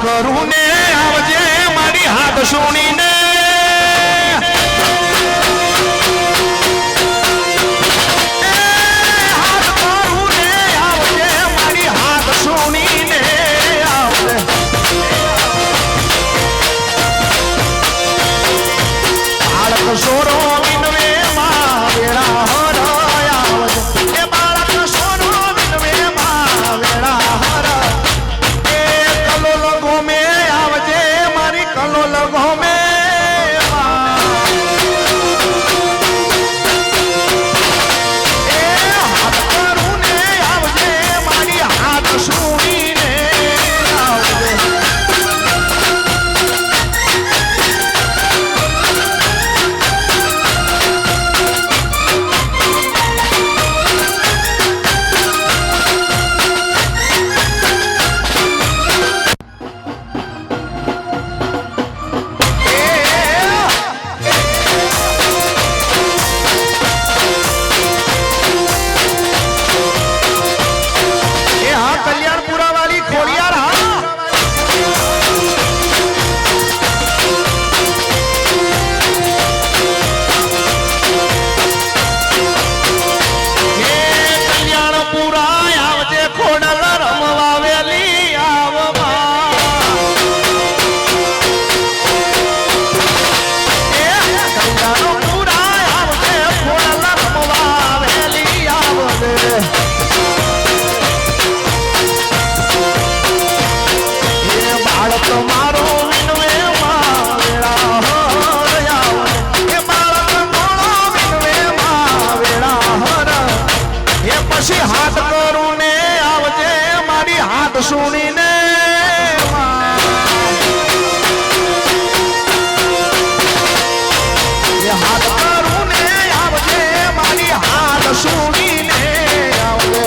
કરું ને આવજે મારી હાથ સુણીને સોરો વિનવે માં વેળા હર આવજ એ બાળક સોરો વિનવે માં વેળા હર એ કલોલ ગોમે આવજે મારી કલોલ ગોમે એ હાથ કરું ને આવજે મારી હાથ સુણીને આવજે હાથ કરું ને આવજે મારી હાથ સુણીને હાથ કરું ને આવજે મારી હાથ સુણીને આવજે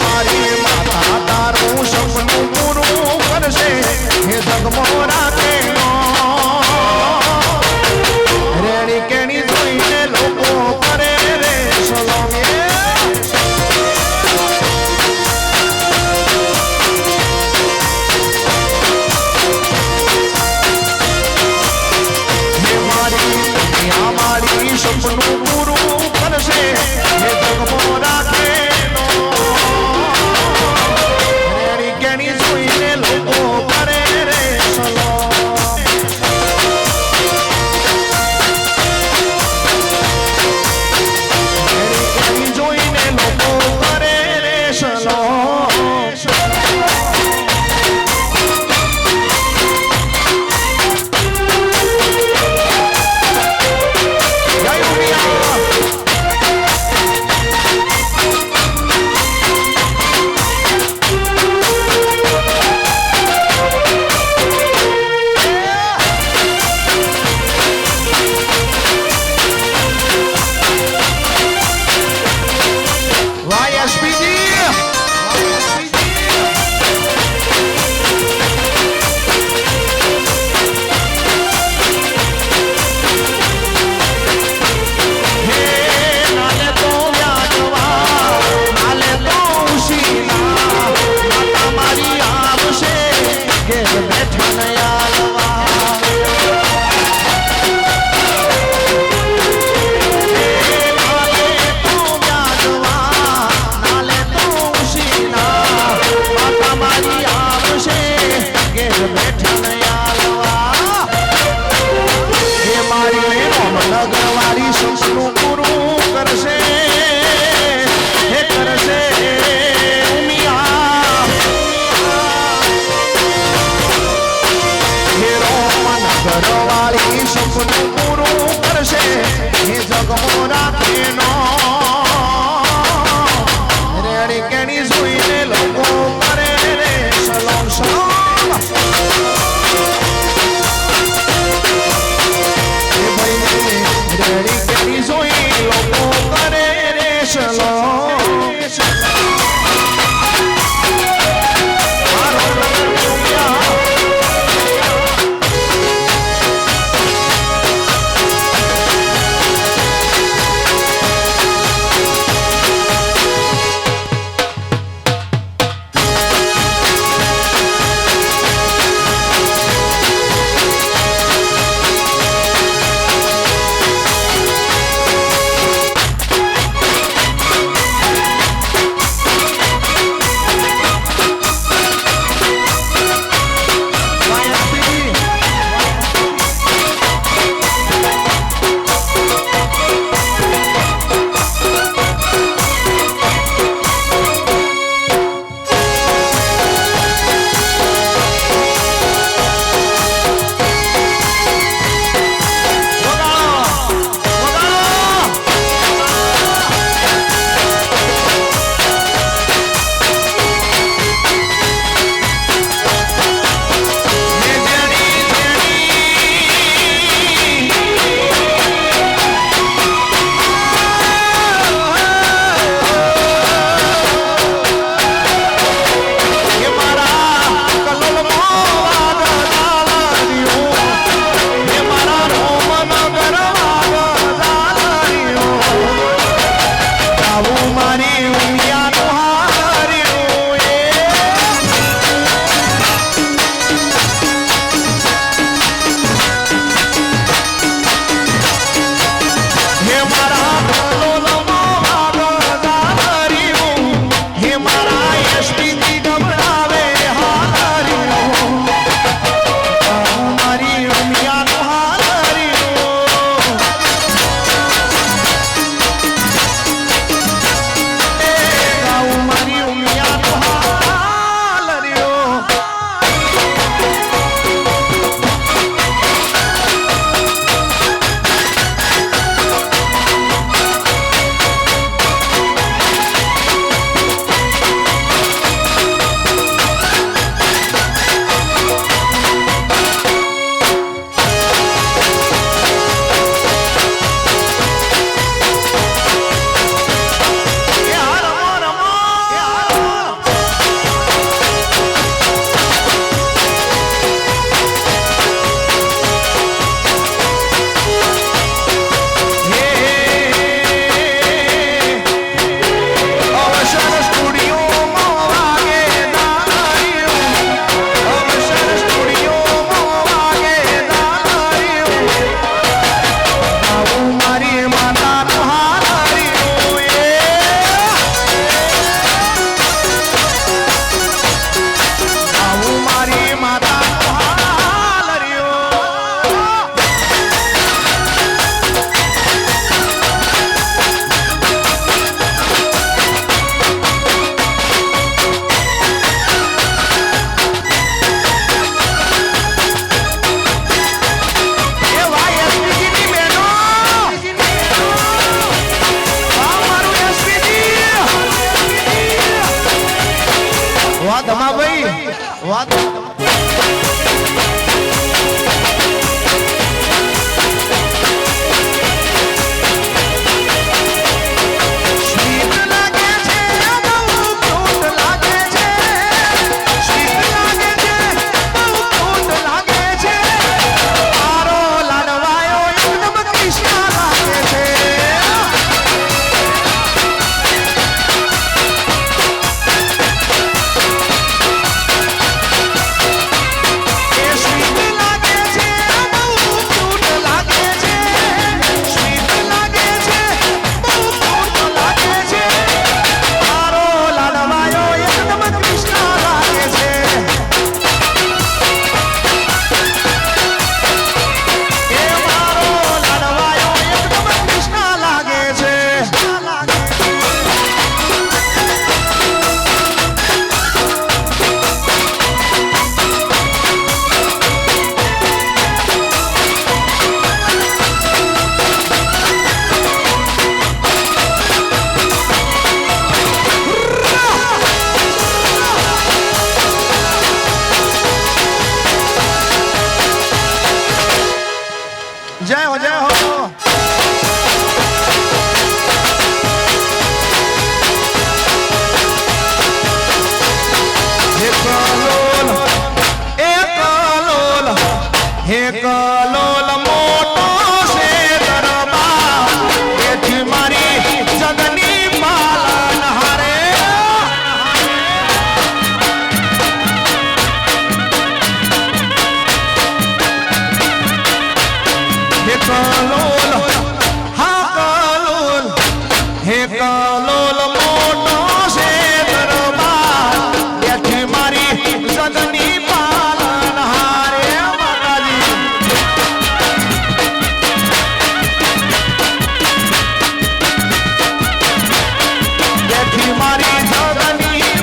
મારી માતા તારું સપનું પૂરું કરશે હે જગમોરા કેનો રેણી કેણી જોઈને લોકો કરે રે સલોમે હે મારી સપનું પૂરું કરશે હે જગમોરા કેનો રેણી કેણી જોઈને લોકો કરે રે સલો જોઈને લોકો કરે રે સલો જય હો જય હો હે કલોલ મોટો છે દરબાર એથી મારી જગની પાલન હારે હે કલોલ હા કલોલ હે કલોલ મોટો છે દરબાર એથી મારી જગની પાલન હારે મારી જગની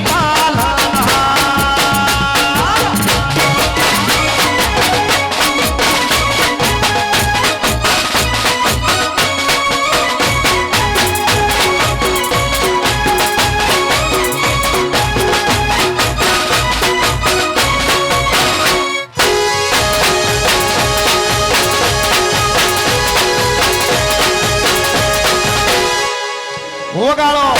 વગાડો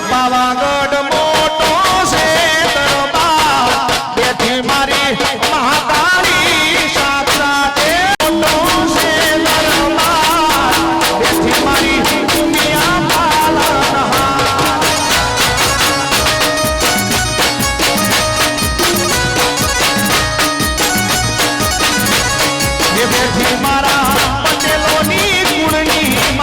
પાવાગઢ મોટો છે દરબાર તેથી મારી મહાકાળી સાક્ષાત મોટો છે દરબાર તેથી મારી દુનિયા પાલનહાર તેથી મારા પટેલોની ગુણની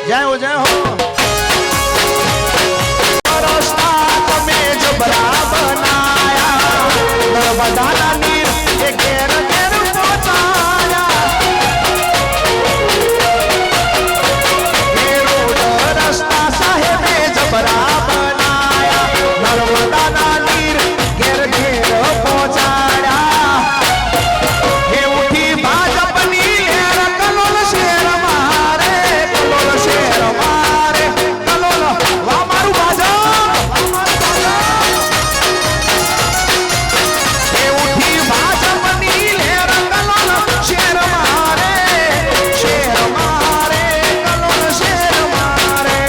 જય હો જય હો રસ્તા તમે જબરા બનાયા નર્મદાના નીર એ ઘેર ઘેર પહોંચાયા એ રોડ રસ્તા સાહેબે જબરા બનાયા નર્મદાના નીર ઘેર ઘેર પહોંચાયા એ ઉઠી ભાજપની લહેર કલોલ શેર મારે કલોલ શેર મારે કલોલ વા મારું ભાજપ એ ઉઠી ભાજપની લહેર કલોલ શેર મારે કલોલ શેર મારે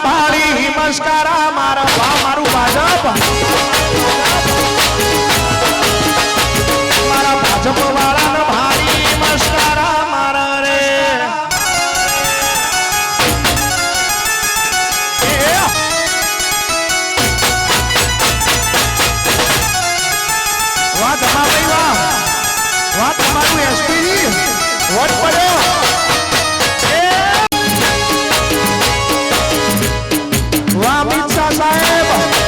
નમસ્કારા મારા વા મારું ભાજપ મારા ભાજપ વાળાનો ભારી નમસ્કારા મારા રે વાહ ધમા ભાઈ વાહ તમારું એસપી વોટ પડ્યો અમિત શાહ સાહેબ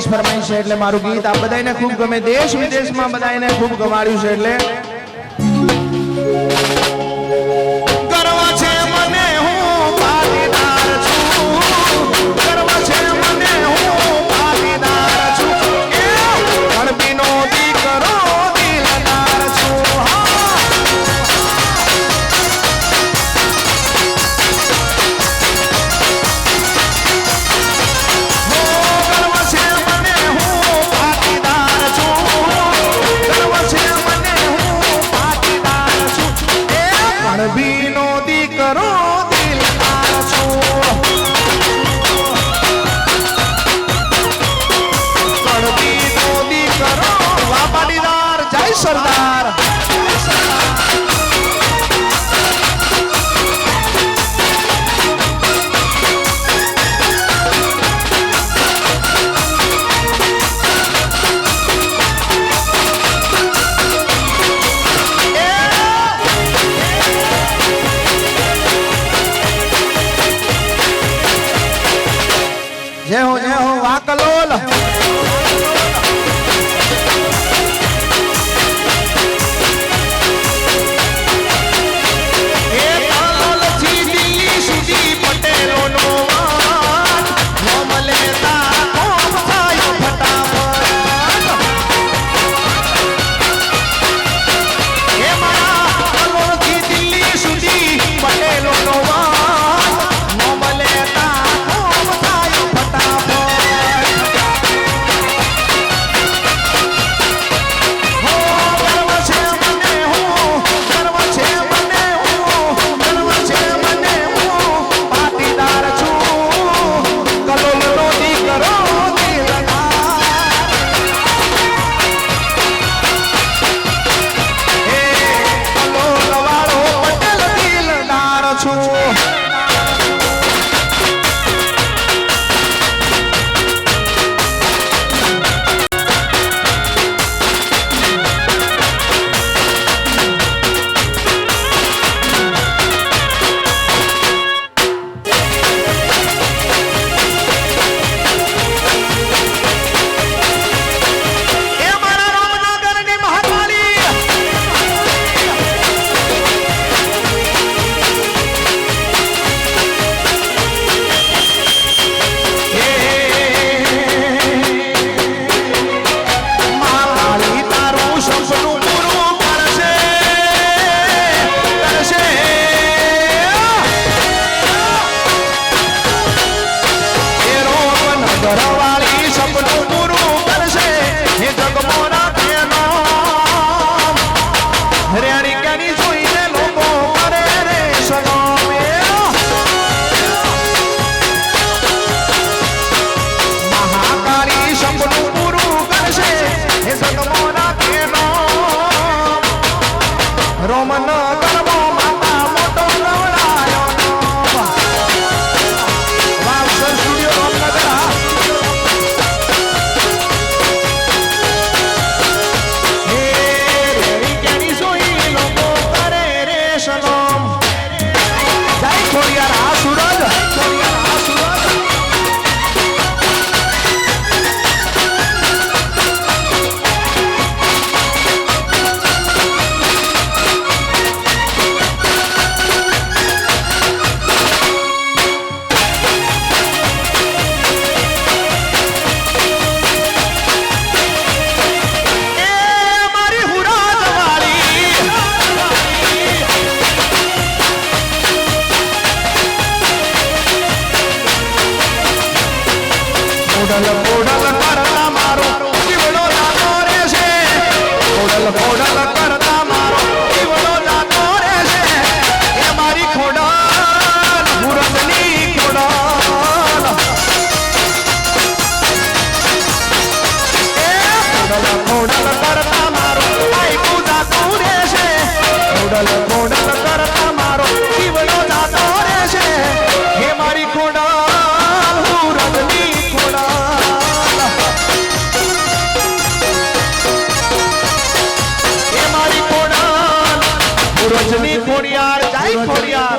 ખાસ ફરમાઈ છે એટલે મારું ગીત આ બધાને ખૂબ ગમે, દેશ વિદેશમાં બધાને ખૂબ ગમાડ્યું છે એટલે ગર્વ છે મને હું પાટીદાર છું, ગર્વ છે મને હું પાટીદાર છું, એ ગણબીનો દીકરો દિલદાર છું. ગણબીનો દીકરો દિલદાર છું, ગણબીનો દીકરો. વાહ પાટીદાર, જય સરદાર. જય હો વાકલોલ. રજની ખોડિયાર જય ખોડિયાર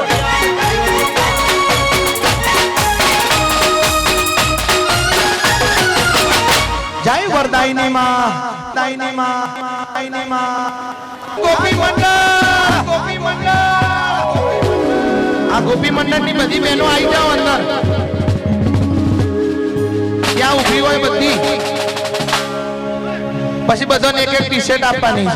દાઈની માં દાઈની માં દાઈની માં ગોપી મંડળ ગોપી મંડળ આ ગોપી મંડળ ની બધી બહેનો આવી જાઓ અંદર ક્યાં ઊભી હોય બધી પછી બધાને એક એક ટી-શર્ટ આપવાની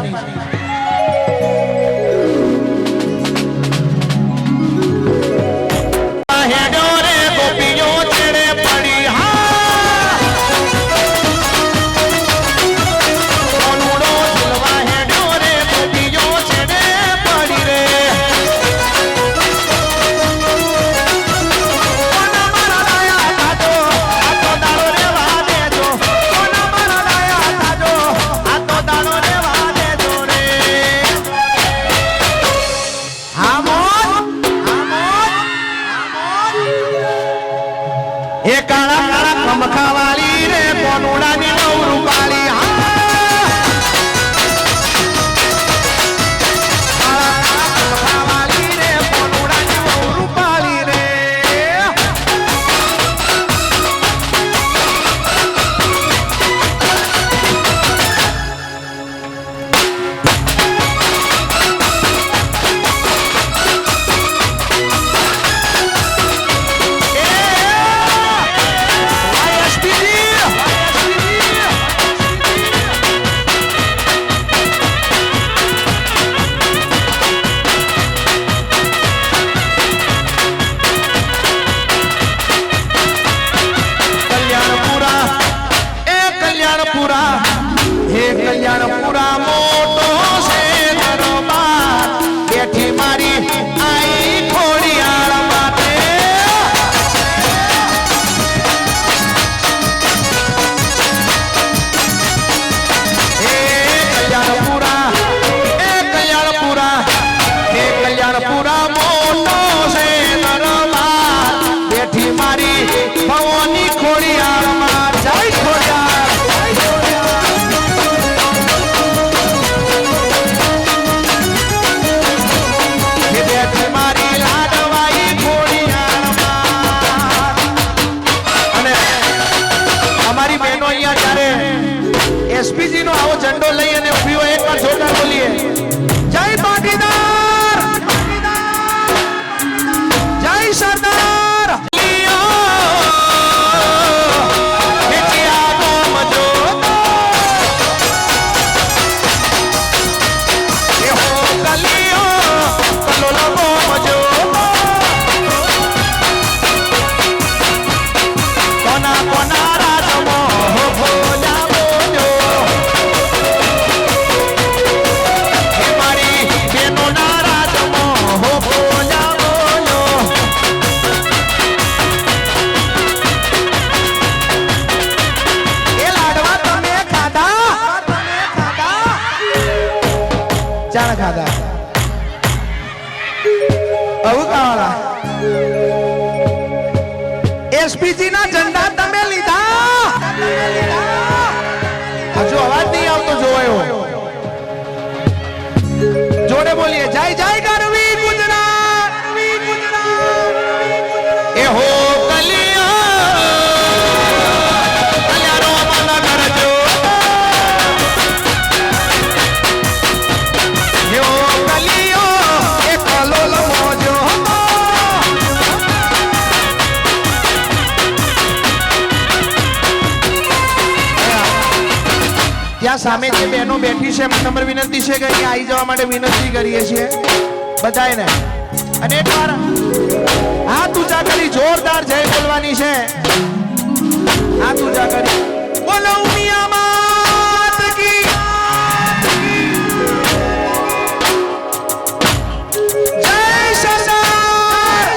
એસપીજી નો આવો ઝંડો લઈ અને ઉભી હોય એકવાર જોરદાર બોલીએ જય પાટીદાર જય સરદાર ખાધા આવું ખાવાલા એસપીજી ના ઝંડા તમે લીધા હજુ અવાજ નહીં આવતો જોવાયો જોડે બોલીએ જય જય ગરવી ગુજરાત એ હો ત્યાં સામે જે બહેનો બેઠી છે એમને નમ્ર વિનંતી છે કે અહીંયા આવી જવા માટે વિનંતી કરીએ છીએ બધાને અને એકવાર હાથ ઊંચા કરી જોરદાર જય બોલવાની છે હાથ ઊંચા કરી બોલો ઉમિયા માત કી જય સરદાર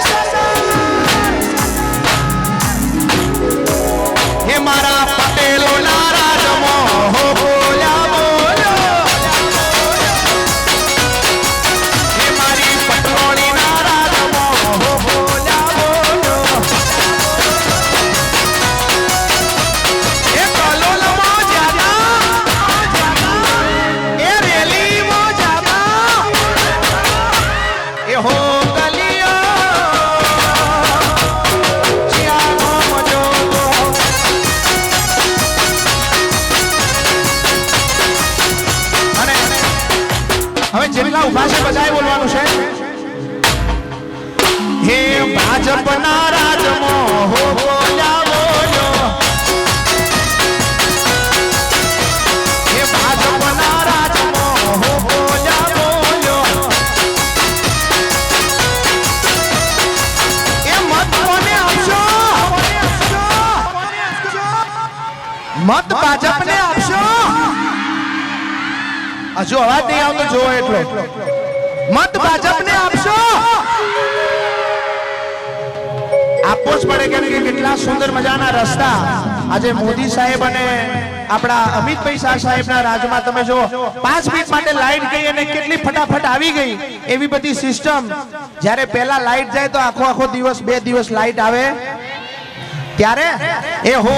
હે મારા પટેલો ના રાજમો હવે જેટલા ઉભા છે બધાએ બોલવાનું છે. હે ભાજપના રાજમાં હો બોલ્યા બોલો, હે ભાજપના રાજમાં હો બોલ્યા બોલો, એ મત કોને આપશો? મત ભાજપને આપશો? હજુ અવાજ નહીં આવતો, જોવો એટલો. મત ભાજપને આપશો? આપવો જ પડે, કેમ કે કેટલા સુંદર મજાના રસ્તા આજે મોદી સાહેબ અને આપણા અમિતભાઈ શાહ સાહેબના રાજમાં તમે જો 5 મિનિટ માટે લાઈટ ગઈ અને કેટલી ફટાફટ આવી ગઈ. એવી બધી સિસ્ટમ. જ્યારે પહેલા લાઈટ જાય તો આખો દિવસ 2 દિવસ લાઈટ આવે, ત્યારે એ હો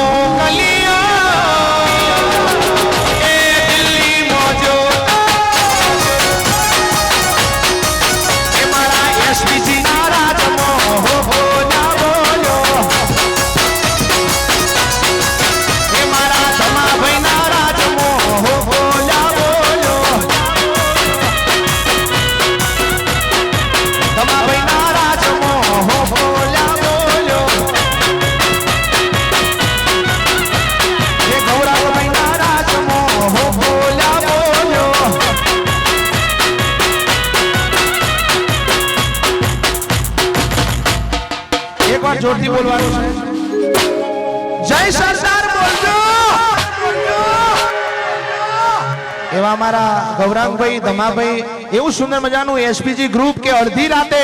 જોરથી બોલવાનું છે. જય સરદાર બોલજો. એવા અમારા ગૌરાંગભાઈ, ધમાભાઈ, એવું સુંદર મજાનું એસપીજી ગ્રુપ કે અડધી રાતે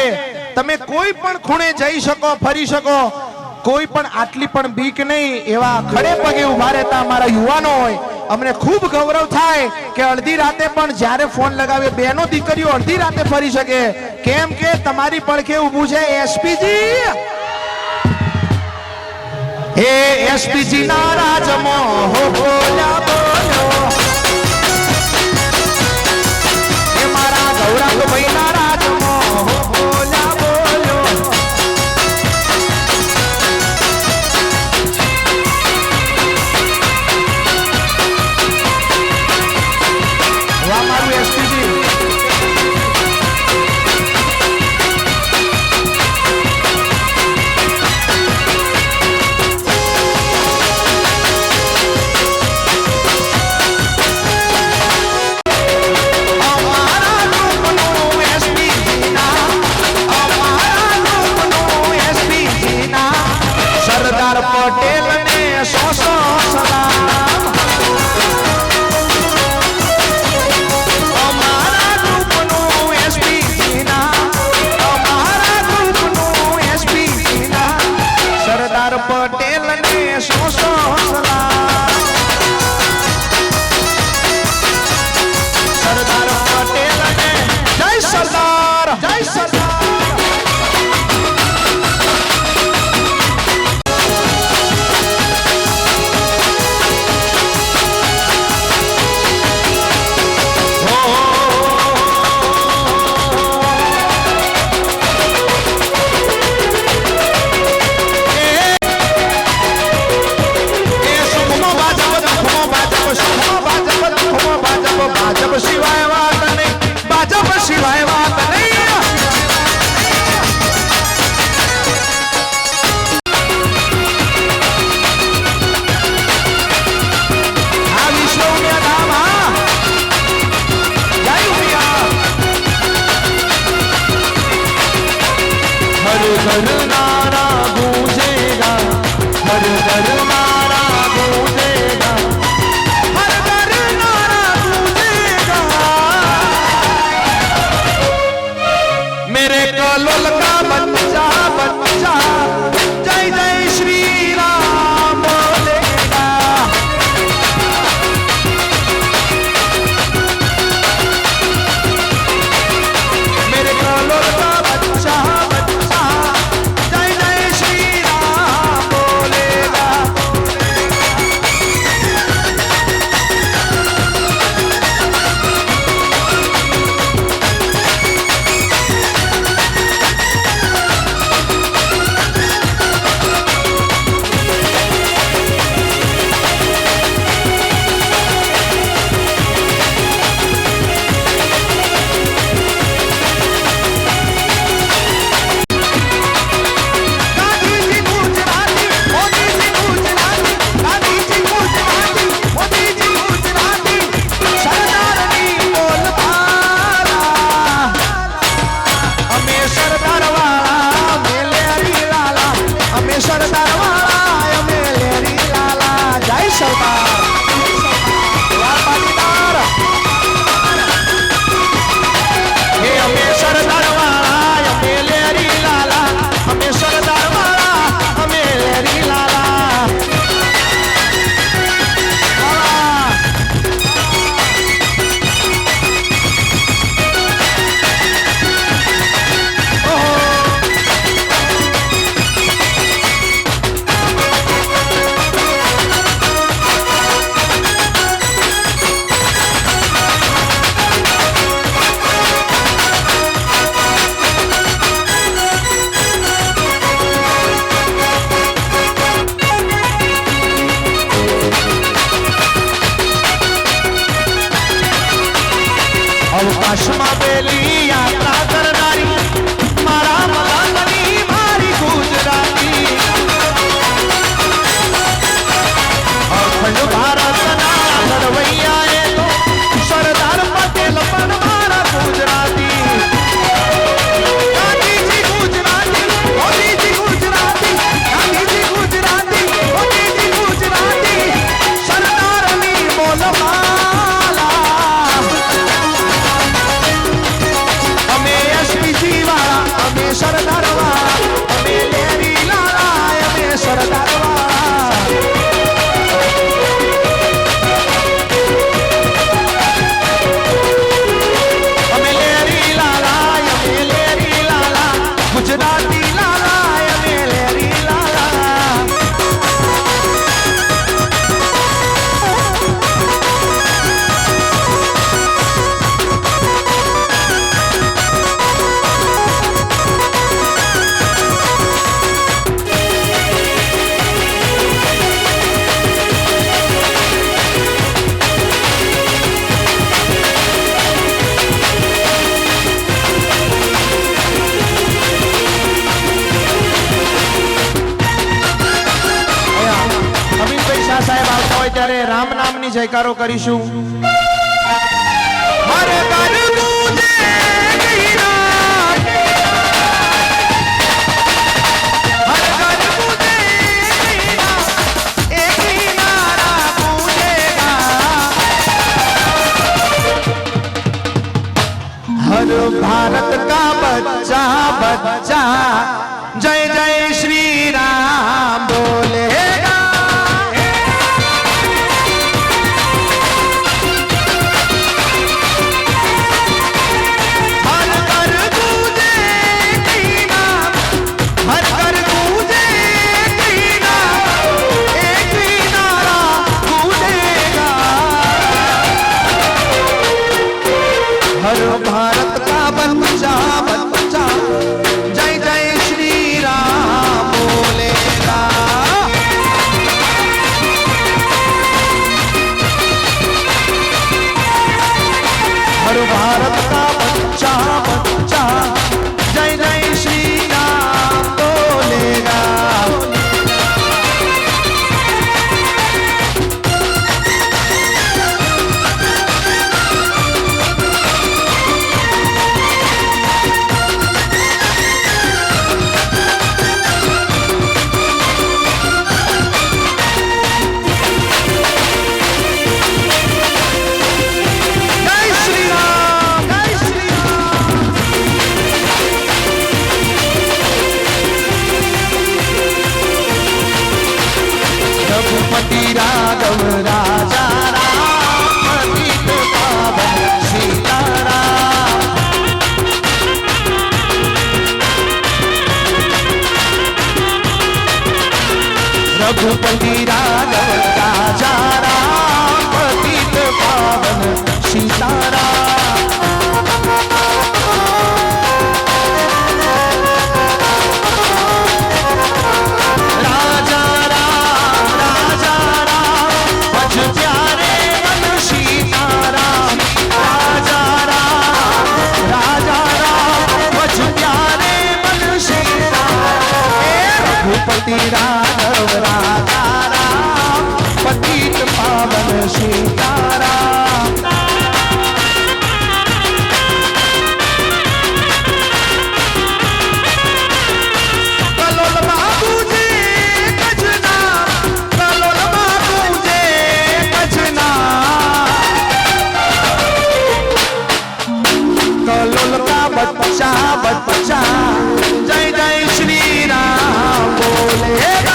તમે કોઈ પણ ખૂણે જઈ શકો, ફરી શકો, કોઈ પણ આટલી પણ બીક નહીં, એવા ખડે પગે ઉભા રહેતા અમારા યુવાનો હોય. અમને ખૂબ ગૌરવ થાય કે અડધી રાતે પણ જ્યારે ફોન લગાવે બહેનો દીકરીઓ અડધી રાતે ફરી શકે, કેમ કે તમારી પડખે ઊભું છે એસપીજી. હે એસપીજી ના રાજમાં હો બોલ્યા બોલો, હે મારા ગૌરાંગભાઈ ના રાજમાં હો બોલ્યા બોલો. વાહ મારું એસપીજી. અવકાશમાં પેલી યાત્રા કરનારી મારા મગનની મારી ગુજરાતી અખંડ ભારતના લડવૈયા એ તો સરદાર પટેલ પણ મારા ગુજરાતી ગાંધીજી ગુજરાતી મોદીજી ગુજરાતી ગાંધીજી ગુજરાતી મોદીજી ગુજરાતી સરદારની બોલમાલા અમે એસપીસી વાળા અમે સરદાર વાળા અમે લેરી લાલા અમે સરદાર વાળા અમે લેરી લાલા ગુજરાતી લાલા અમે લેરી લાલા અમિતભાઈ શાહ સાહેબ આવતા હોય ત્યારે રામ નામની જયકારો કરીશું હર ઘર ગૂંજે ગીરા હર ઘર ગૂંજે ગીરા એક ही नारा गूंजेगा हर भारत का बच्चा बच्चा जय जय श्री राम बोलेगा हर घर गूंजे कीना हर घर गूंजे कीना एक ही नारा गूंजेगा हर भारत का बच्चा बच्चा जय जय श्री राम बोलेगा हर भारत का बच्चा बच्चा जय जय श्री राम बोलेगा जय श्री राम जय श्री राम रघुपति राघव राजा राम पतित पावन सीताराम रघुपति राघव राजा राम पतित पावन सीताराम राजा राम भज प्यारे मन सीताराम राजा राम भज प्यारे मन सीताराम रघुपति राघव राजा राम पतित पावन सीताराम कलोल बाबूजी गजना कलोल बाबूजी गजना कलोल का बच्चा बच्चा जय जय श्री राम बोलेगा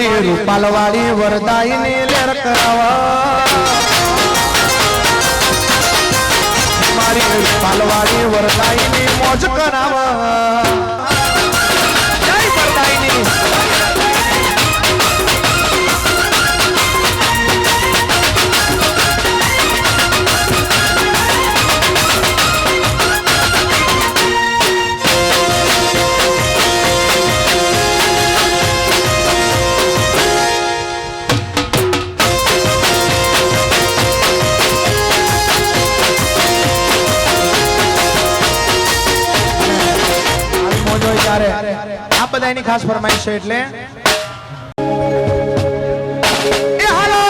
મારી રૂપાલવાળી વરદાયની લેર કરાવા મારી રૂપાલવાળી વરદાયની મોજ કરાવા જય વરદાયની આ બધાની ખાસ ફરમાઈશ છે એટલે એ હાલો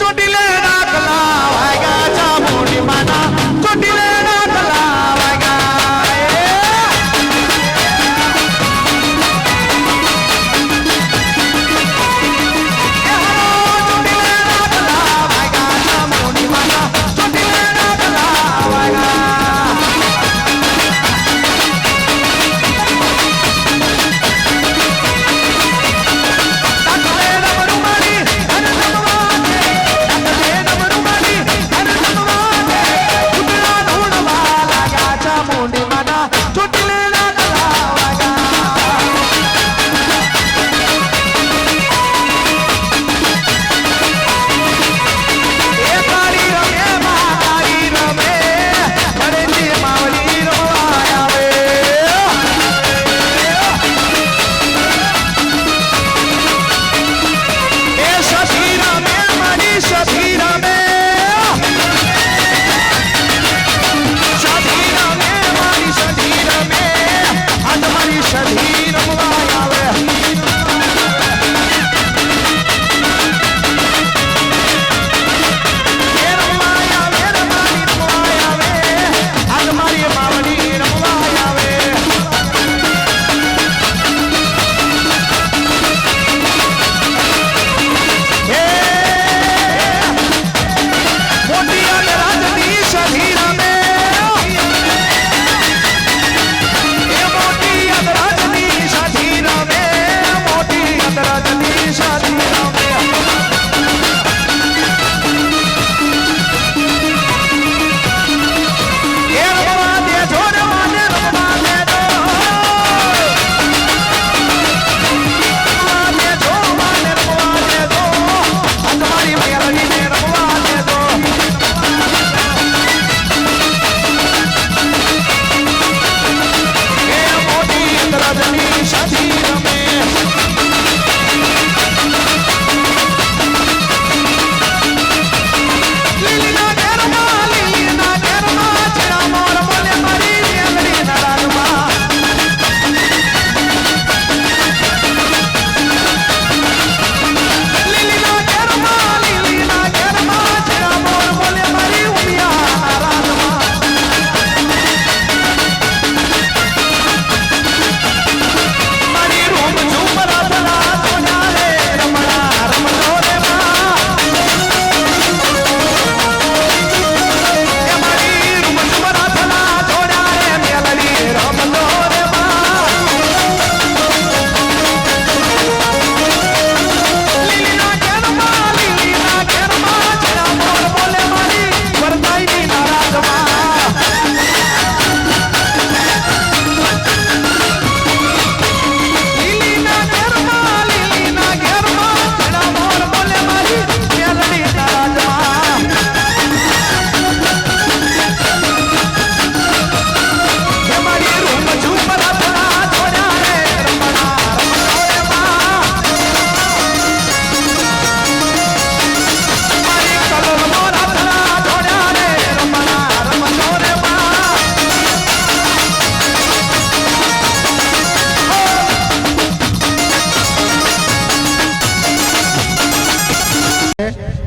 ચોટીલે રાખલા વાગ્યા ચામુંડી માના ચોટીલે રાખલા વાગ્યા એ હાલો ચોટીલે રાખલા વાગ્યા ચામુંડી માના ચોટીલે રાખલા વાગ્યા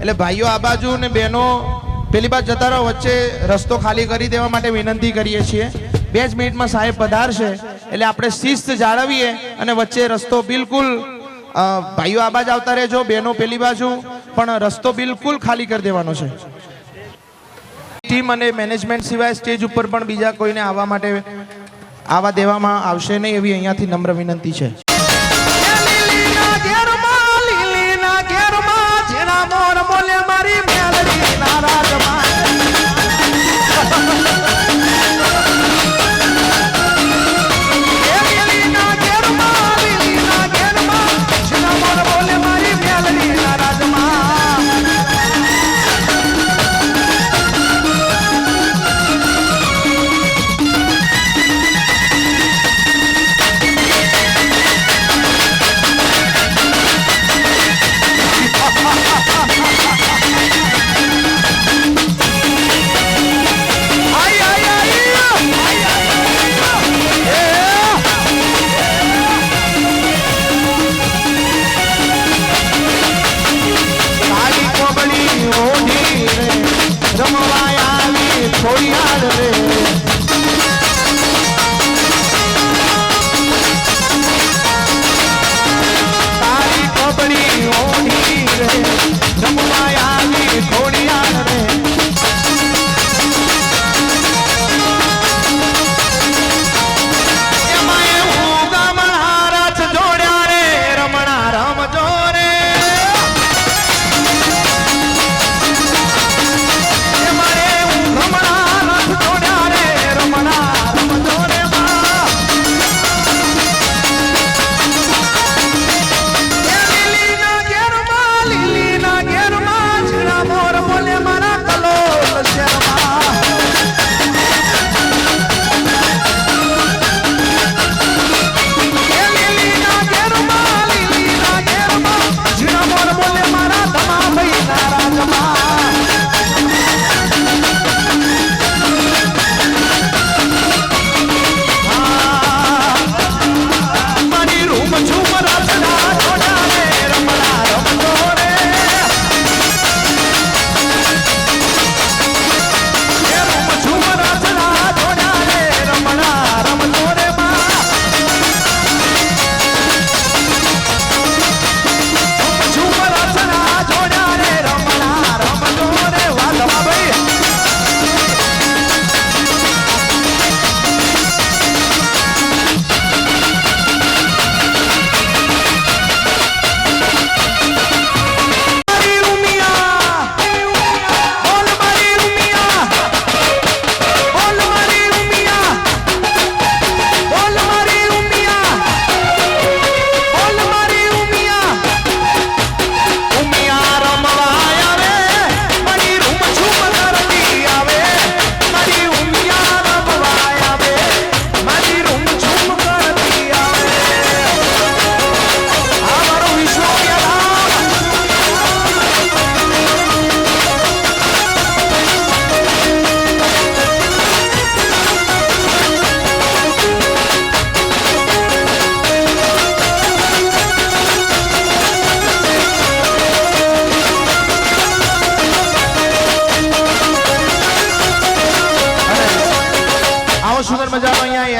એટલે ભાઈઓ આ બાજુ ને બહેનો પેલી બાજુ જતા રહો, વચ્ચે રસ્તો ખાલી કરી દેવા માટે વિનંતી કરીએ છીએ. 2 જ મિનિટમાં સાહેબ પધારશે એટલે આપણે શિસ્ત જાળવીએ અને વચ્ચે રસ્તો બિલકુલ ભાઈઓ આ બાજુ આવતા રહેજો, બહેનો પેલી બાજુ, પણ રસ્તો બિલકુલ ખાલી કરી દેવાનો છે. ટીમ અને મેનેજમેન્ટ સિવાય સ્ટેજ ઉપર પણ બીજા કોઈને આવવા માટે આવવા દેવામાં આવશે નહીં એવી અહીંયાથી નમ્ર વિનંતી છે. ના ઘેરમાં ઝીણા મોર બોલે મારી મેલડી ના રાજમાં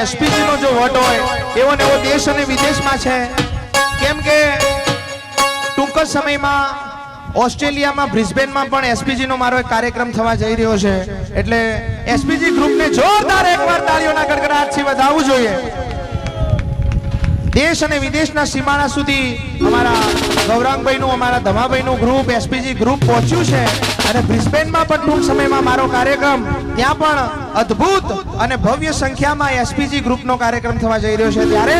એસપીજી નો જો વોટ હોય એવો ને એવો દેશ અને વિદેશમાં છે કેમ કે ટૂંક જ સમયમાં ઓસ્ટ્રેલિયામાં બ્રિસ્બેનમાં પણ એસપીજી નો મારો એક કાર્યક્રમ થવા જઈ રહ્યો છે એટલે એસપીજી ગ્રુપને જોરદાર એકવાર તાળીઓના ગડગડાટથી વધાવવું જોઈએ દેશ અને વિદેશના સીમાડા સુધી અમારા ગૌરાંગભાઈનું અમારા ધમાભાઈનું ગ્રુપ એસપીજી ગ્રુપ પહોંચ્યું છે અને બ્રિસ્બેનમાં પણ ટૂંક સમયમાં મારો કાર્યક્રમ ત્યાં પણ અદ્ભુત અને ભવ્ય સંખ્યામાં એસપીજી ગ્રુપનો કાર્યક્રમ થવા જઈ રહ્યો છે ત્યારે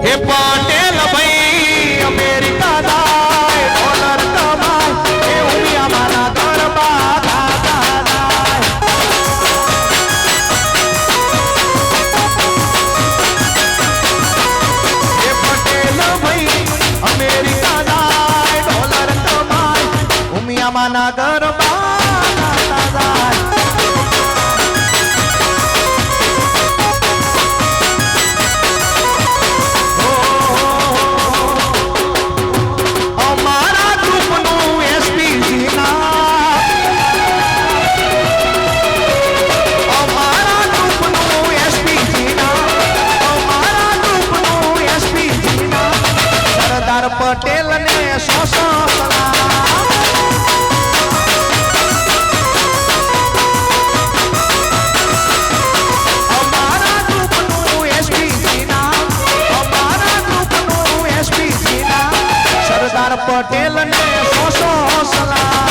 હે પટેલ ભાઈ અમેરિકા દાય ડોલર કમાય એ ઉમિયા મારા ગરબા દાદા હે પટેલ ભાઈ અમેરિકા દાય ડોલર કમાય ઉમિયા મારા ગરબા દાદા પટેલ ને પટેલ ને સોસો સલામ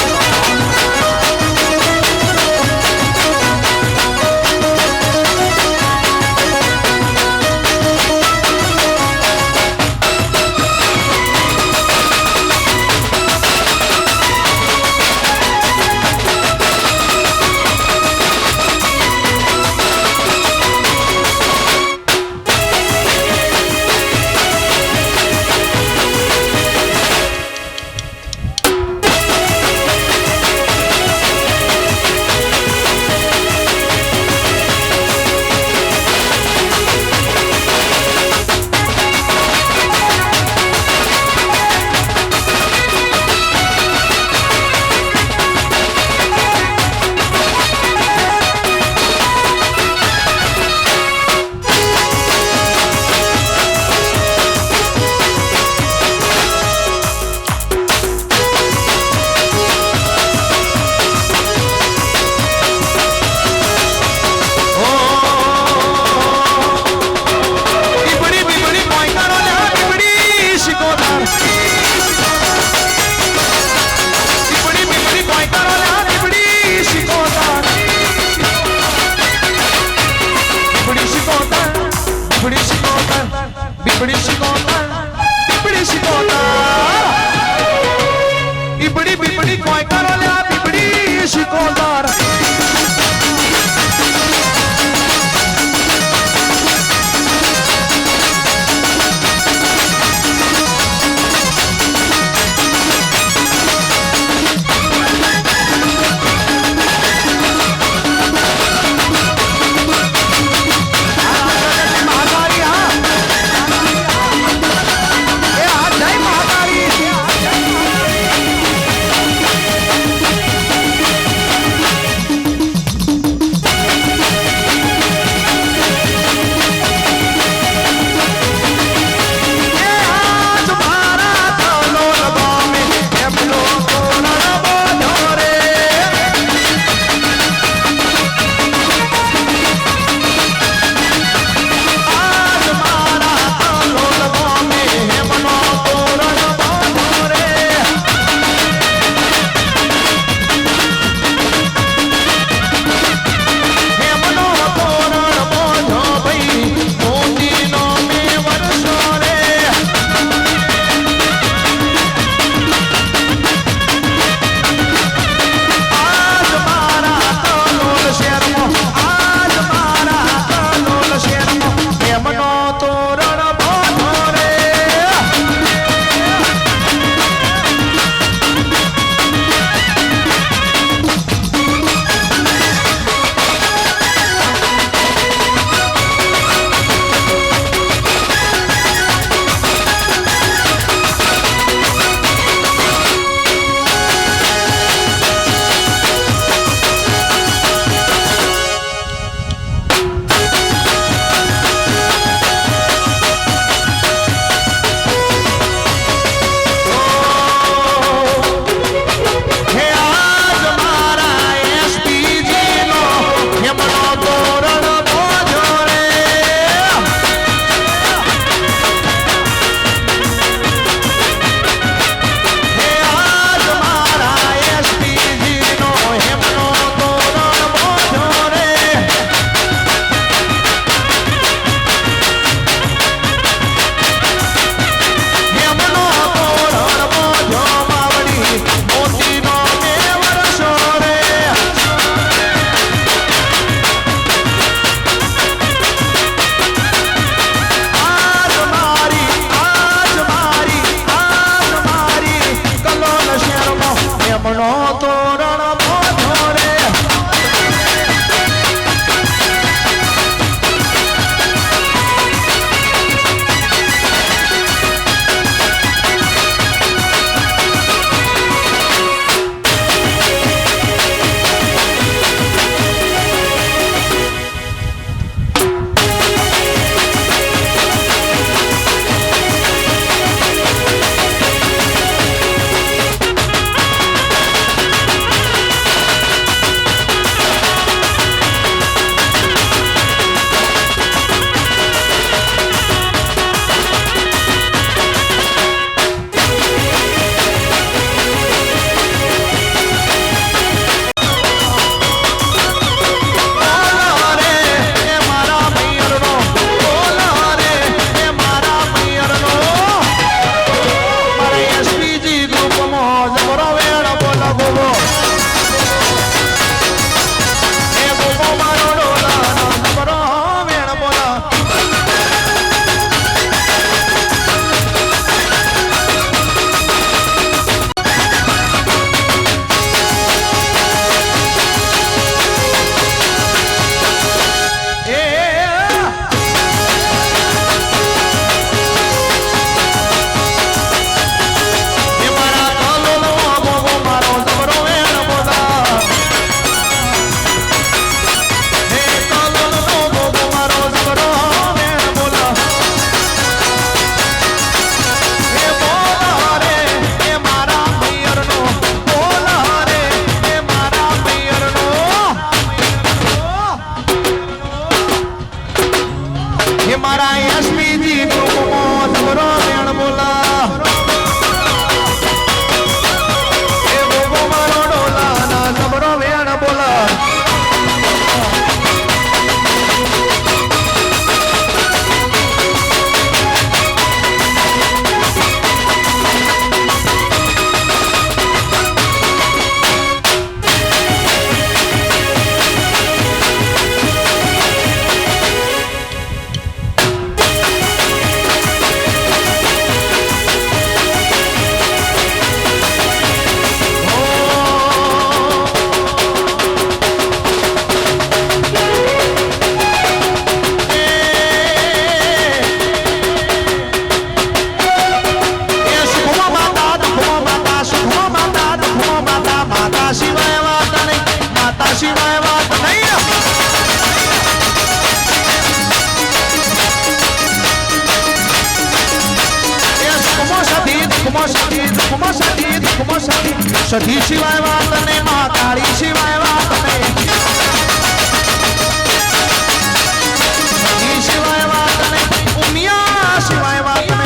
મારા એસપીજી ગ્રુપમાં તબરો વેણ બોલા એ ગોગો મારો ડોલા ના તબરો વેણ બોલા સધી સિવાય વાત ને મહાકાળી સિવાય વાત ને સધી સિવાય વાત ને ઉમિયા સિવાય વાત ને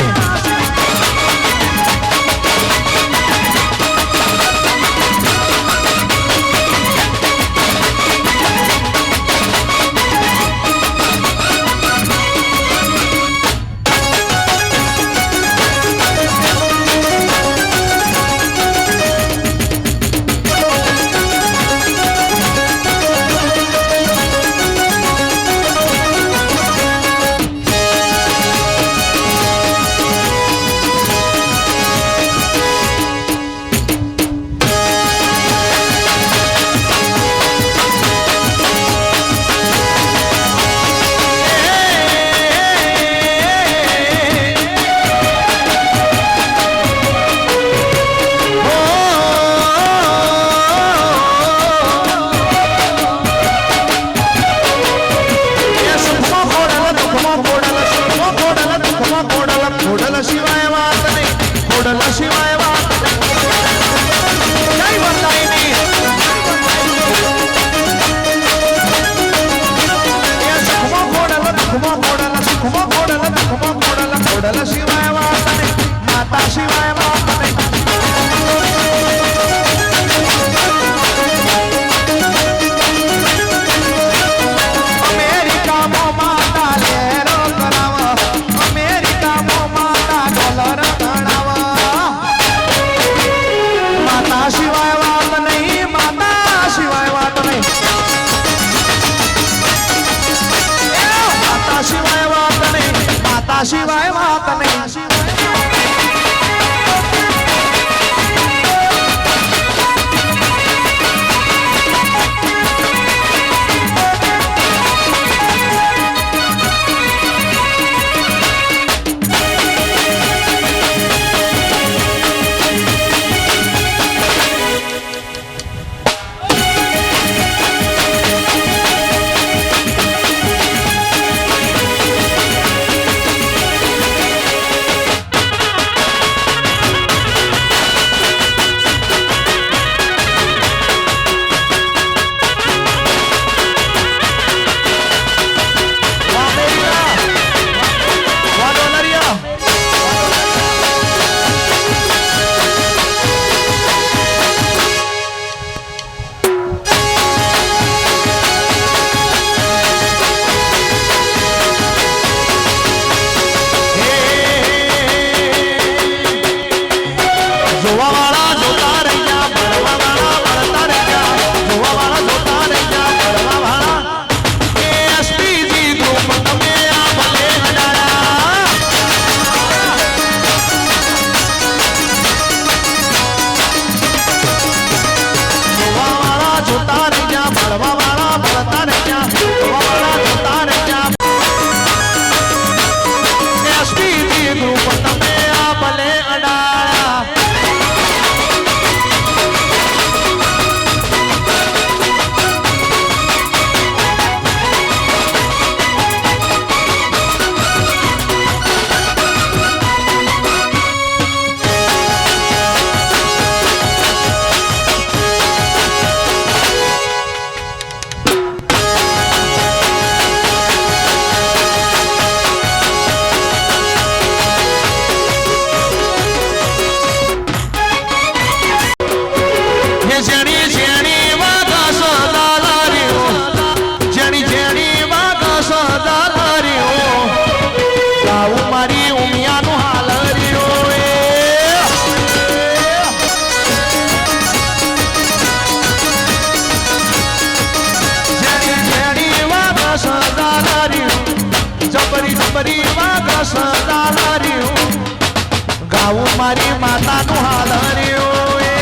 સિવાય વાત નહીં બરી વાગા સદા હર્યું ગાવું મારી માતાનું હાલ હર્યું એ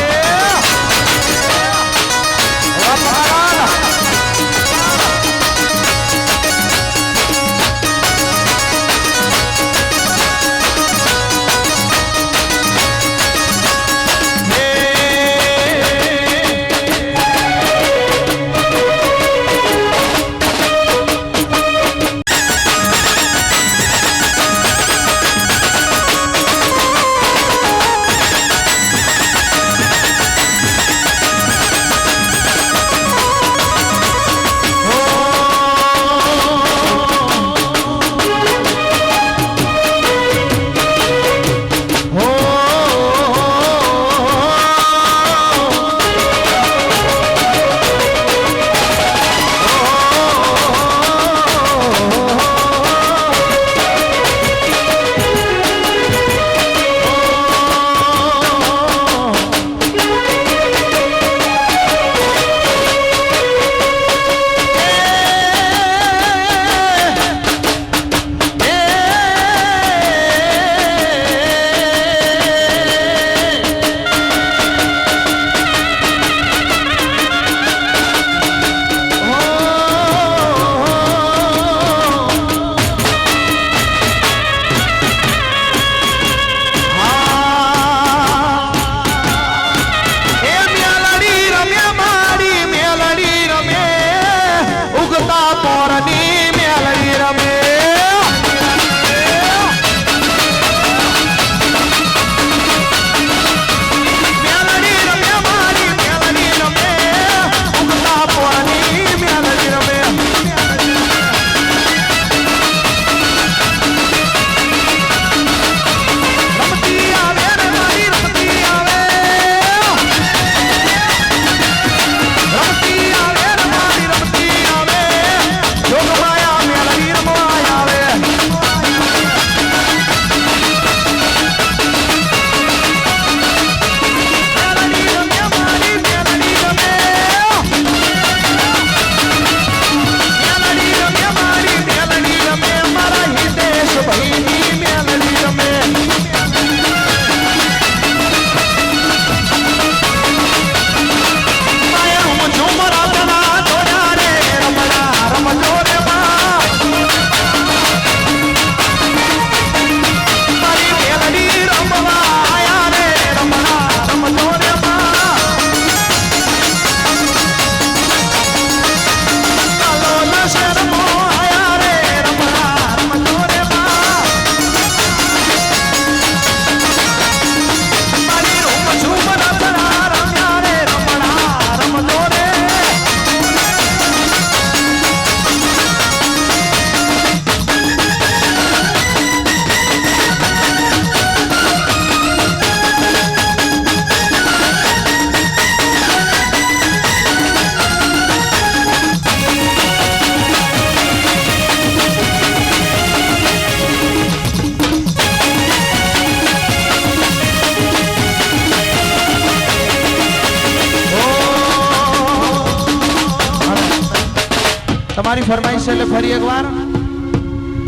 તમારી ફરમાઈશ એટલે ફરી એકવાર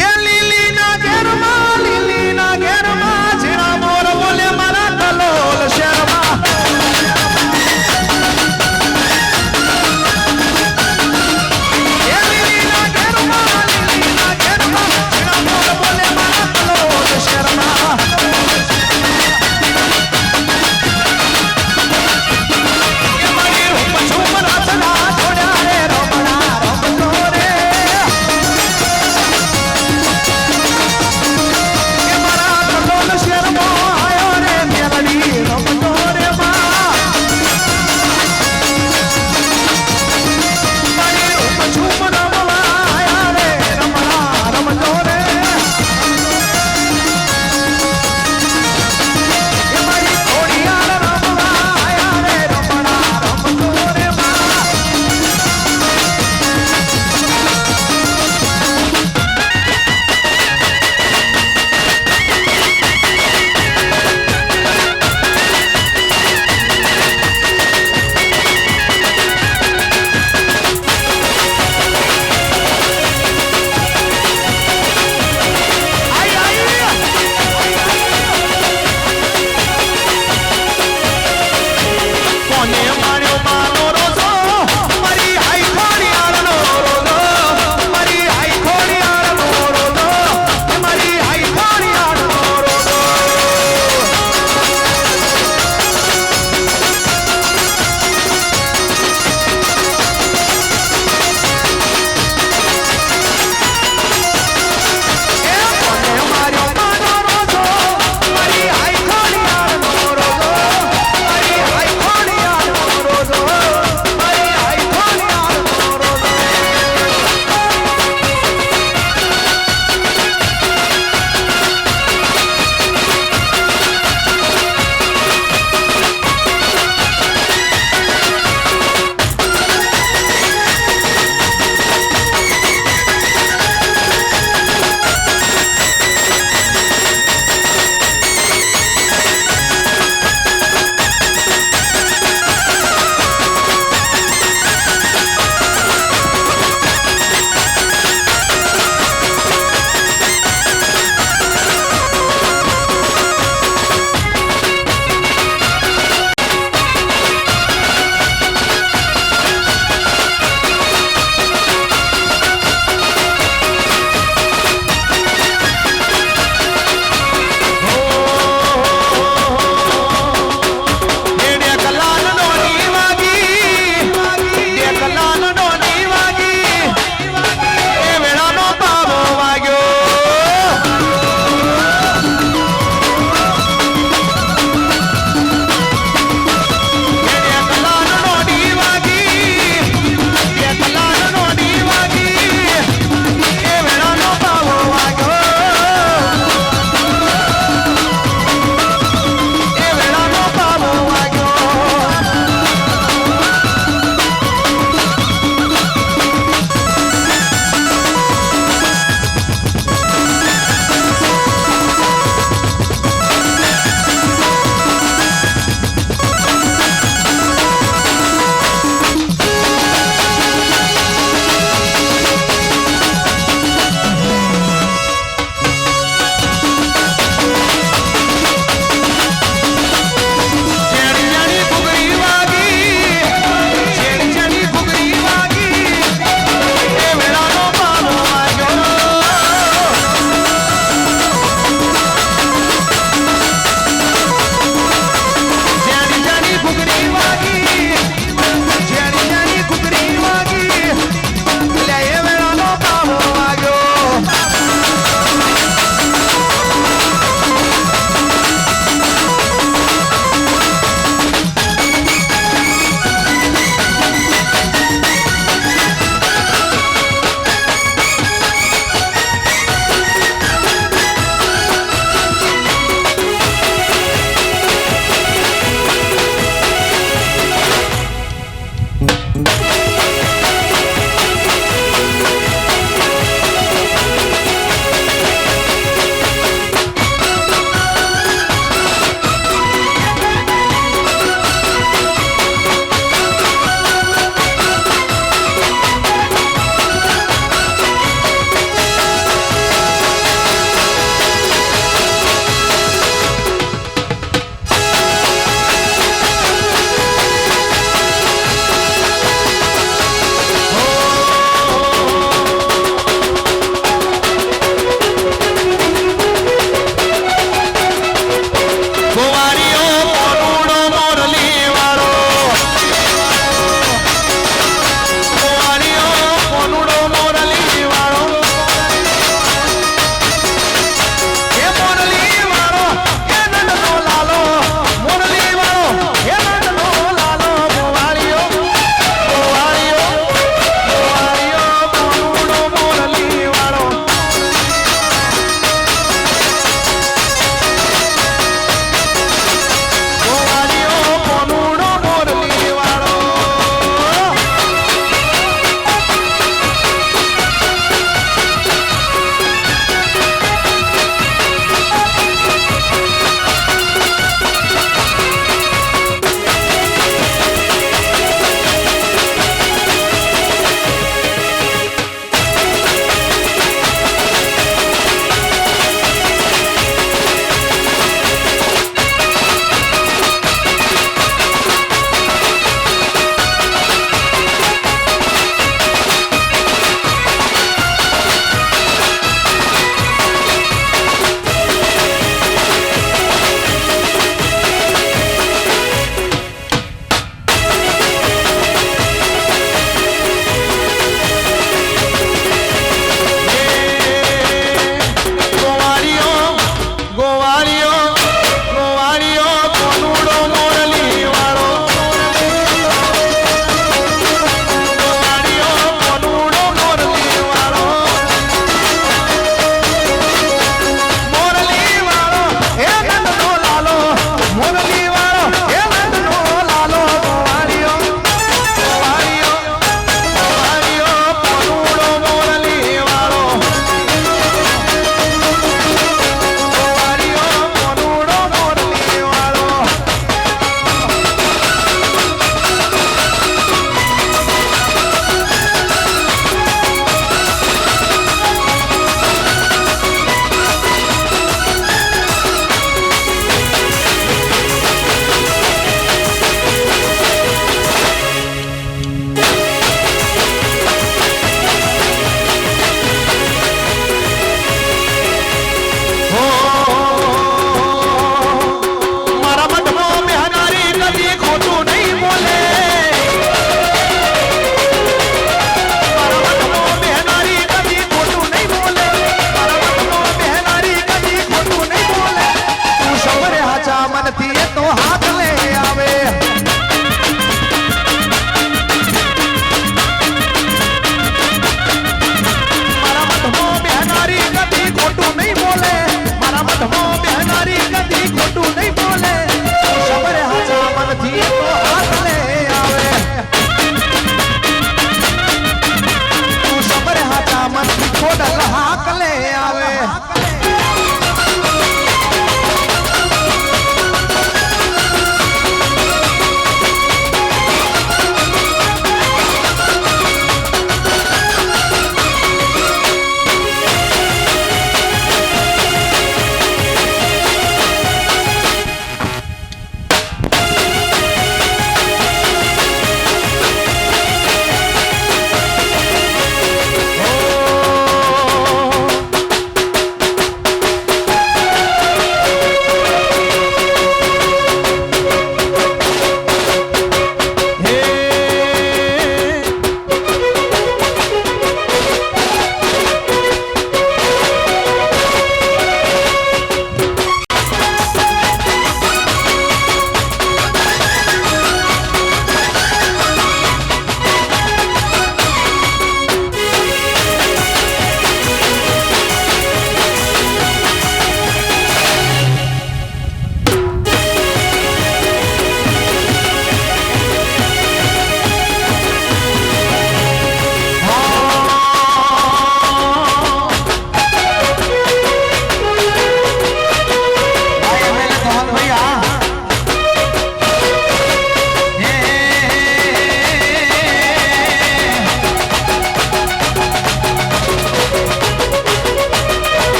એ લીલીના ઘેરમાં જીણા મોર બોલે મારા કલોલ શહેરમાં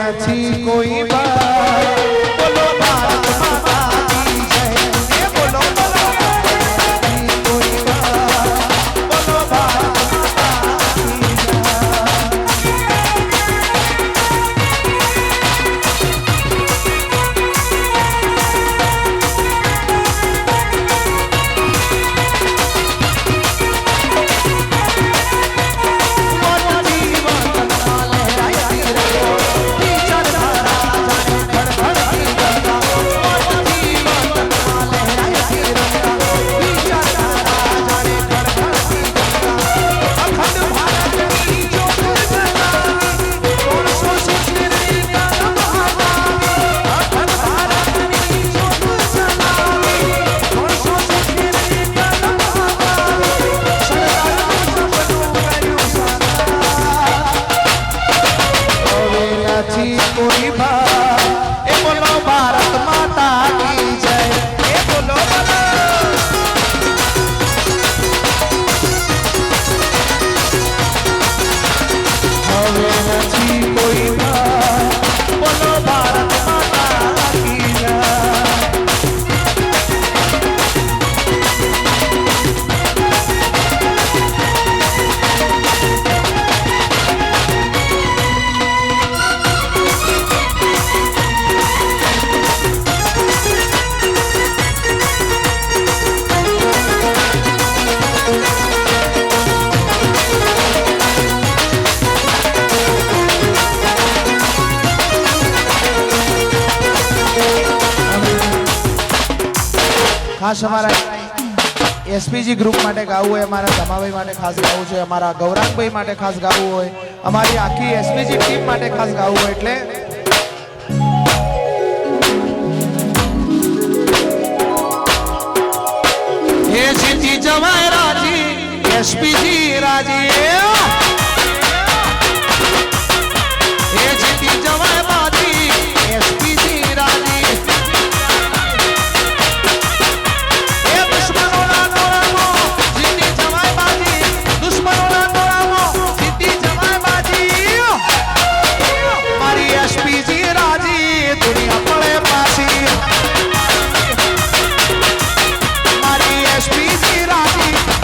નથી કોઈ બાર બોલો ભારત માતા કી જય એ બોલો બોલો નથી કોઈ બાર બોલો ભારત માતા કી જય કોઈ બાર એ બોલો ભારત માતા કી જય એ બોલો બોલો હવે નથી કોઈ બાર બોલો ભારત માતા કી જય ખાસ અમારા એસપીજી ગ્રુપ માટે ગાવું હોય, અમારા ધમાભાઈ માટે ખાસ ગાવું છે, અમારા ગૌરાંગભાઈ માટે ખાસ ગાવું હોય, અમારી આખી એસપીજી ટીમ માટે ખાસ ગાવું હોય એટલે હે જીતી જવાય રાજી એસપીજી રાજી હે જીતી જવાય રાજી એસપીજી રાજી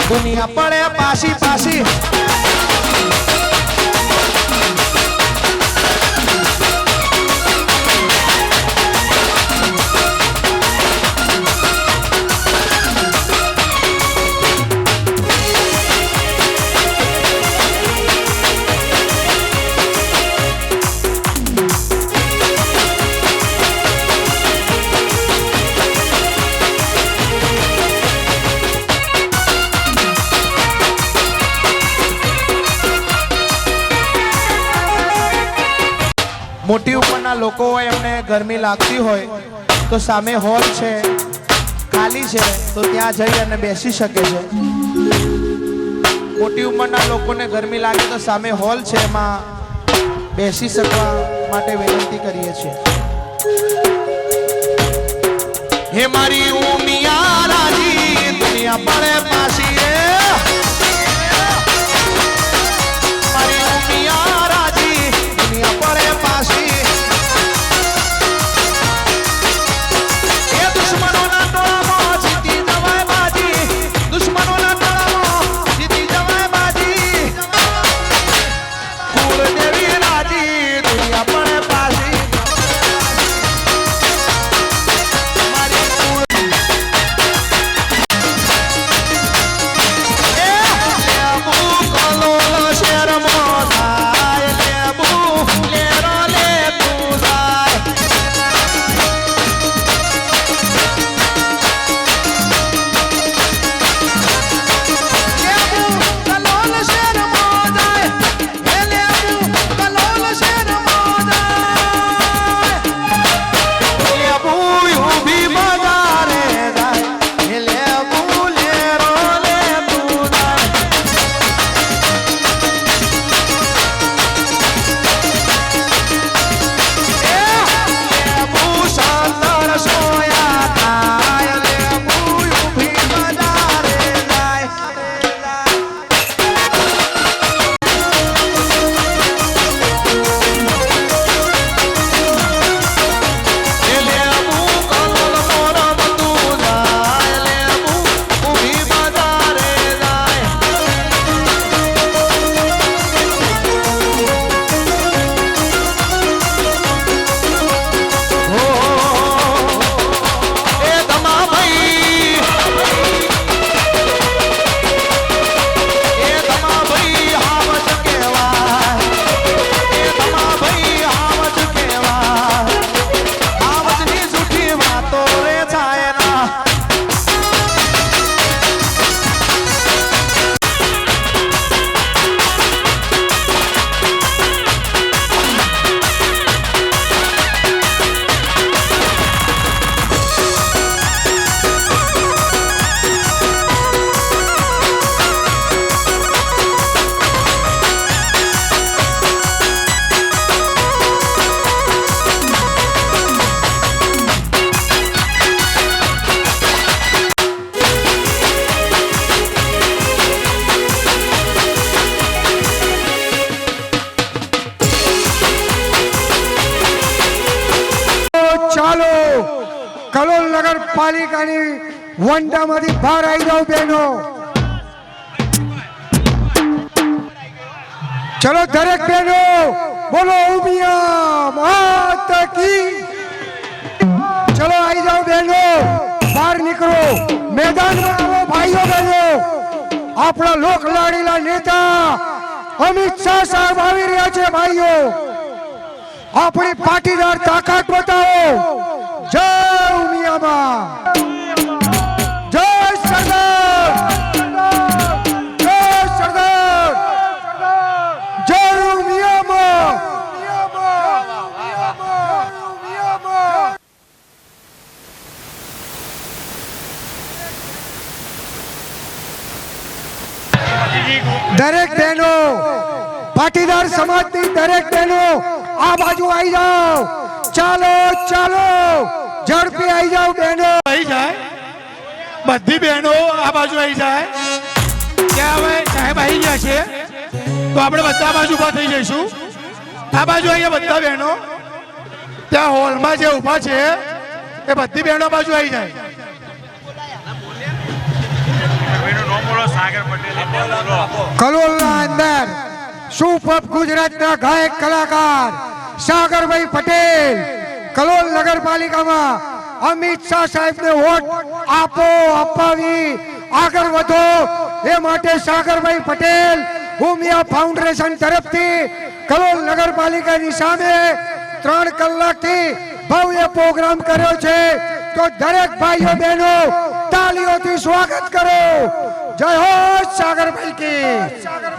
દુનિયા પડે પાછી પાછી મોટી ઉંમરના લોકો હોય એમને ગરમી લાગતી હોય તો સામે હોલ છે ખાલી છે તો ત્યાં જઈ અને બેસી શકે છે. મોટી ઉંમરના લોકોને ગરમી લાગે તો સામે હોલ છે એમાં બેસી શકવા માટે વિનંતી કરીએ છીએ. હે મારી ઉમિયા રાજી દુનિયા પડે પાછી મારી ઉમિયા રાજી દુનિયા પડે પાછી નગરપાલિકાની વંડામાંથી બહાર આવી જાઓ બહેનો. ચલો દરેક બહેનો બોલો ઉમિયા માત કી. ચલો આવી જાઓ બહેનો, બહાર નીકળો, મેદાનમાં આવો ભાઈઓ બહેનો. આપણા લોક લાડીલા નેતા અમિત શાહ સાહેબ આવી રહ્યા છે ભાઈઓ. આપણી પાટીદાર તાકાત બતાવો. જય ઉમિયામાં, જય સરદાર, જય સરદાર, જય ઉમિયામાં. દરેક બહેનો, પાટીદાર સમાજની દરેક બહેનો આ બાજુ આવી જાઓ. ચાલો ચાલો ઝડપી આવી જાઓ બહેનો. આવી જાય બધી બહેનો આ બાજુ આવી જાય. ત્યાં હવે સાહેબ આવી ગયા છે તો આપણે બધા આ બાજુ ઉભા થઈ જઈશું. આ બાજુ અહીંયા બધા બહેનો ત્યાં હોલમાં જે ઊભા છે એ બધી બહેનો આ બાજુ આવી જાય. કલોલના અંદર સુપર ગુજરાતના ગાયક કલાકાર સાગરભાઈ પટેલ કલોલ નગરપાલિકામાં અમિત શાહ સાહેબને વોટ આપો, અપાવી આગળ વધો એ માટે સાગરભાઈ પટેલ ઉમિયા ફાઉન્ડેશન તરફથી કલોલ નગરપાલિકાની સામે 3 કલાકથી ભવ્ય પ્રોગ્રામ કર્યો છે. તો દરેક ભાઈઓ બહેનો તાલીઓથી સ્વાગત કરો. જય હો સાગરભાઈ કી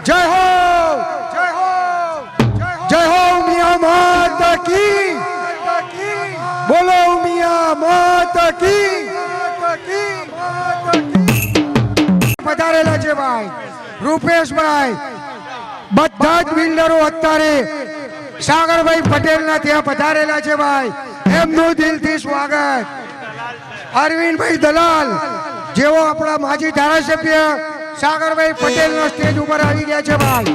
જય હો, જય હો, જય હો ઉમિયા માતા કી. બોલો ઉમિયા માતા કી. પધારેલા છે ભાઈ રૂપેશભાઈ. બધા જ બિલ્ડરો અત્યારે સાગરભાઈ પટેલના ત્યાં પધારેલા છે ભાઈ. એમનું દિલથી સ્વાગત. અરવિંદભાઈ દલાલ જેવો આપણા માજી ધારાસભ્ય સાગરભાઈ પટેલના સ્ટેજ ઉપર આવી ગયા છે ભાઈ.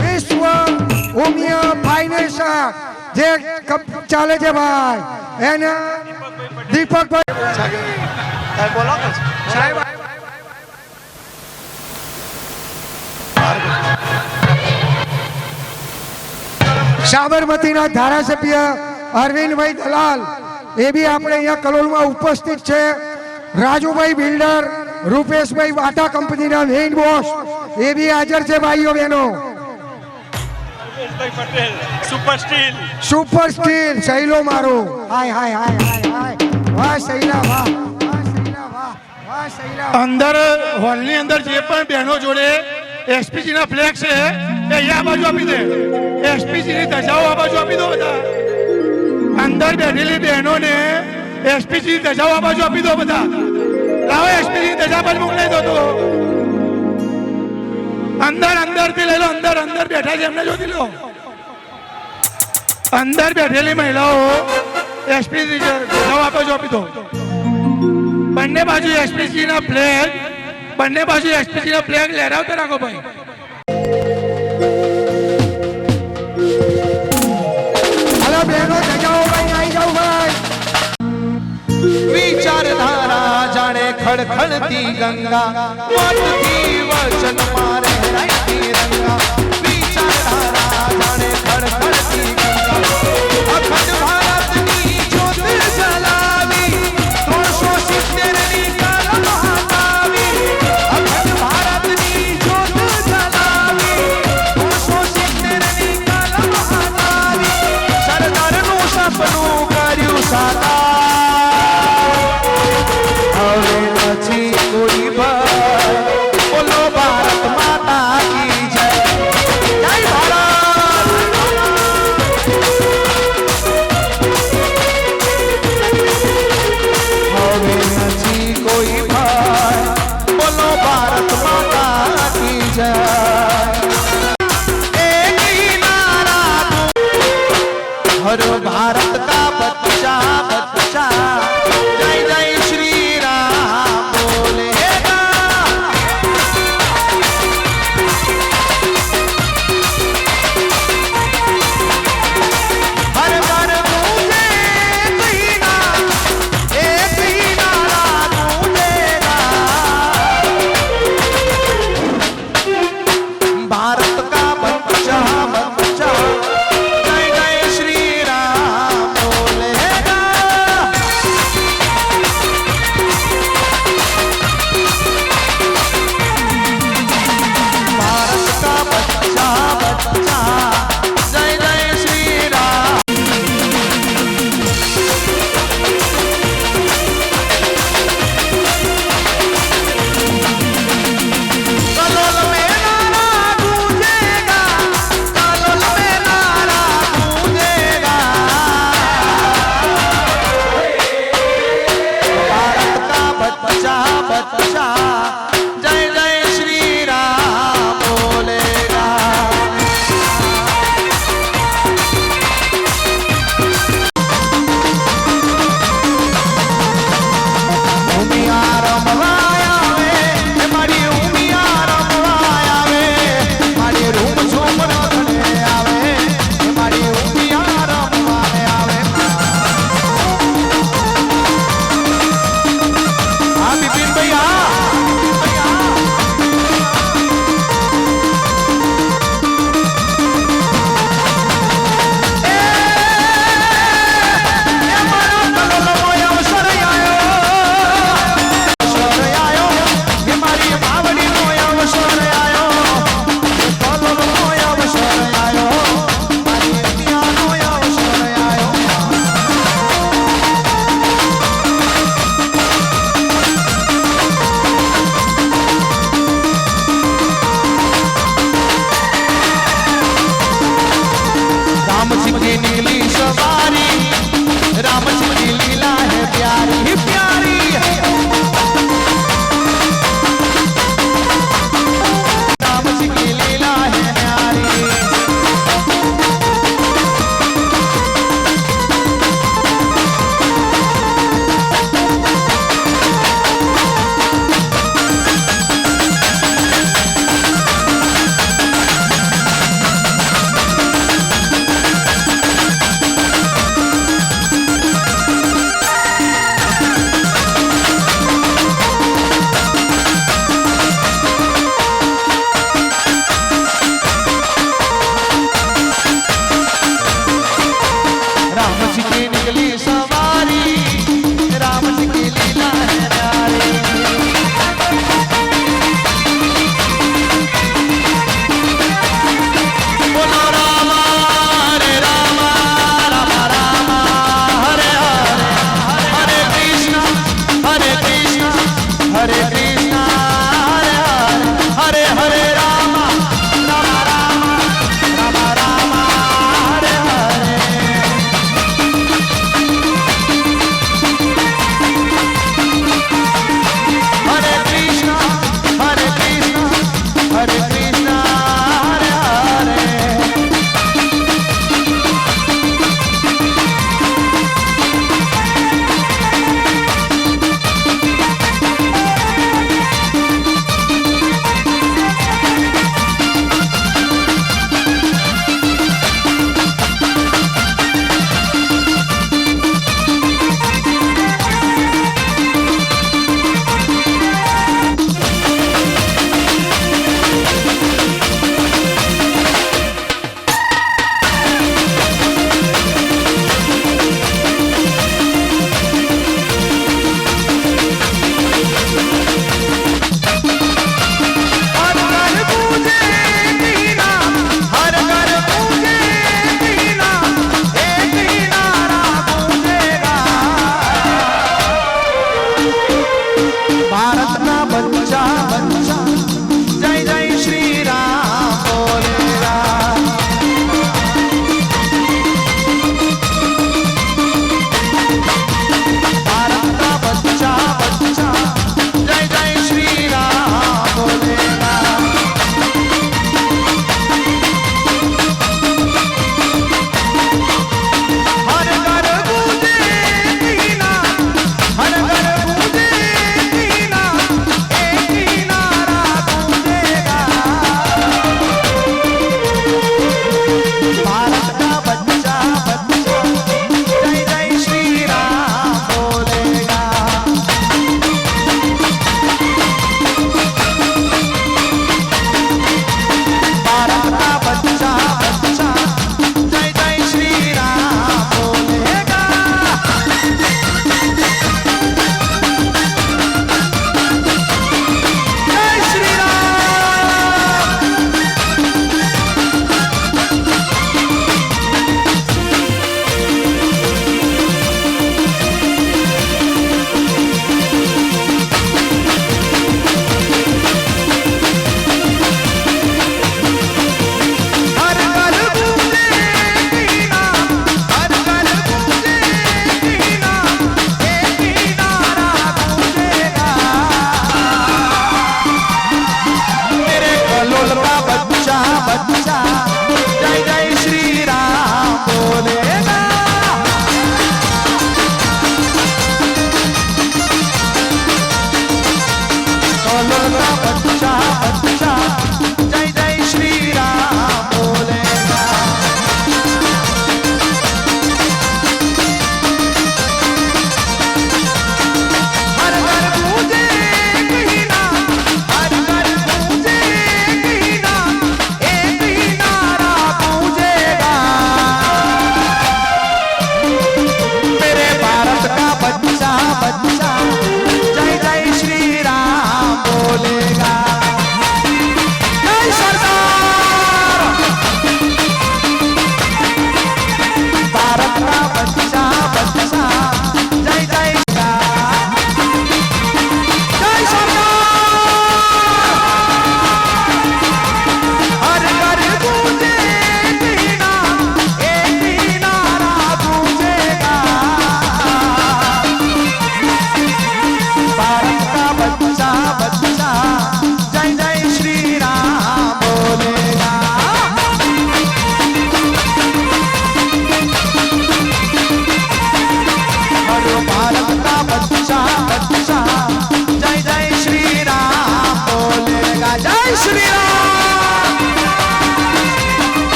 વિશ્વ ઉમિયા ફાઇનાન્સ જે ચાલે છે ભાઈ એને દીપકભાઈ બોલો સાહેબ. સાબરમતીના ધારાસભ્ય અરવિંદભાઈ દલાલ એ બી આપણે અહીંયા કલોલમાં ઉપસ્થિત છે. રાજુભાઈ બિલ્ડર, રૂપેશભાઈ વાટા કંપનીના મેઇન બોસ એ બી હાજર છે ભાઈઓ બહેનો. સુપર સ્ટીલ શૈલો મારો. હાય હાય હાય હાય હાય. વાહ શૈલા, વાહ વાહ શૈલા, વાહ વાહ શૈલા. અંદર હોલની અંદર જે પણ બહેનો જોડે એસપીજી ના ફ્લેગ છે એ અહીંયા બાજુ આપી દે. એસપીજી ની ધજાઓ આ બાજુ આપી દો. બધા અંદર બેઠેલી બહેનોને એસપીજી ની ધજાઓ આ બાજુ આપી દો. બધા લાવો એસપીજી ની ધજા બાજુ મોકલાઈ દો. તો અંદર થી લઈ લો. અંદર બેઠા છે એમને જોતી લો. અંદર બેઠેલી મહિલાઓ એસપીજી ધજાઓ આ બાજુ આપી દો. બંને બાજુ એસપીજી ના ફ્લેગ, બંને બાજુ એસપીજી ના ફ્લેગ લહેરાવતા રાખો ભાઈ. હાલો બહેનો જગાઓ ભાઈ, આવી જાઓ ભાઈ. વિચારધારા જાણે ખડખડતી ગંગા, વાતથી વચન મારે રાઈતી રંગા. વિચારધારા જાણે ખડખડતી ગંગા, અખંડ ભારતની જ્યોત જલાવી, 370ની કલમ હટાવી. અખંડ ભારતની જ્યોત જલાવી, 370ની કલમ હટાવી. સરદારનું સપનું કર્યું સાકાર. હવે નથી કોઈ ભય, બોલો ભારત માતા કી જય. જય ભારત. सच्चा जय जय श्री राम बोलेगा उमिया रमवाया वे मारी उमिया रमवाया वे मारी रूम झूमर धने आवे मारी उमिया रमवाया वे हाँ बिपिन भैया राम जी की नीली सवारी राम जी की लीला है प्यारी